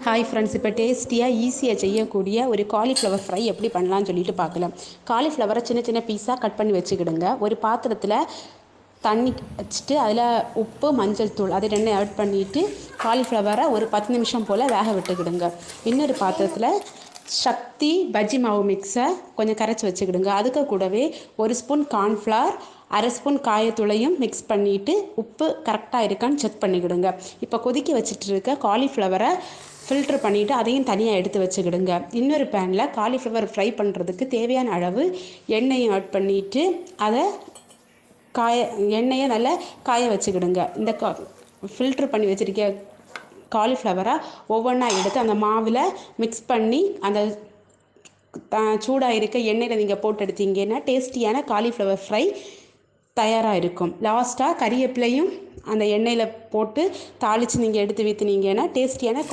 Hi friends, இப்போ டேஸ்டியாக ஈஸியாக செய்யக்கூடிய ஒரு காலிஃப்ளவர் ஃப்ரை எப்படி பண்ணலான்னு சொல்லிட்டு பார்க்கலாம். காலிஃப்ளவரை சின்ன சின்ன பீஸாக கட் பண்ணி வச்சுக்கிடுங்க. ஒரு பாத்திரத்தில் தண்ணி வச்சுட்டு அதில் உப்பு, மஞ்சள் தூள் அது ரெண்டும் ஆட் பண்ணிவிட்டு காலிஃப்ளவரை ஒரு 10 நிமிஷம் போல் வேக விட்டுக்கிடுங்க. இன்னொரு பாத்திரத்தில் சக்தி பஜ்ஜி மாவு மிக்ஸை கொஞ்சம் கரைச்சி வச்சுக்கிடுங்க. அதுக்கு கூடவே 1 ஸ்பூன் கார்ன்ஃப்ளவர், 1/2 ஸ்பூன் காயத்தூளையும் மிக்ஸ் பண்ணிவிட்டு உப்பு கரெக்டாக இருக்கான்னு செக் பண்ணிக்கிடுங்க. இப்போ கொதிக்க வச்சுட்டு இருக்க காலிஃப்ளவரை ஃபில்ட்ரு பண்ணிவிட்டு அதையும் தனியாக எடுத்து வச்சுக்கிடுங்க. இன்னொரு பேனில் காலிஃப்ளவர் ஃப்ரை பண்ணுறதுக்கு தேவையான அளவு எண்ணெயும் ஆட் பண்ணிவிட்டு அதை எண்ணெயை நல்லா காய வச்சுக்கிடுங்க. இந்த ஃபில்ட்ரு பண்ணி வச்சுருக்க காலிஃப்ளவரை ஒவ்வொன்றா எடுத்து அந்த மாவில் மிக்ஸ் பண்ணி அந்த சூடாக இருக்க எண்ணெயில் நீங்கள் போட்டு எடுத்தீங்கன்னா டேஸ்டியான காலிஃப்ளவர் ஃப்ரை தயாராக இருக்கும். லாஸ்ட்டாக கறிவேப்பிலையும் அந்த எண்ணெயில் போட்டு தாளித்து நீங்கள் எடுத்து ஊற்றினீங்கன்னா டேஸ்டியான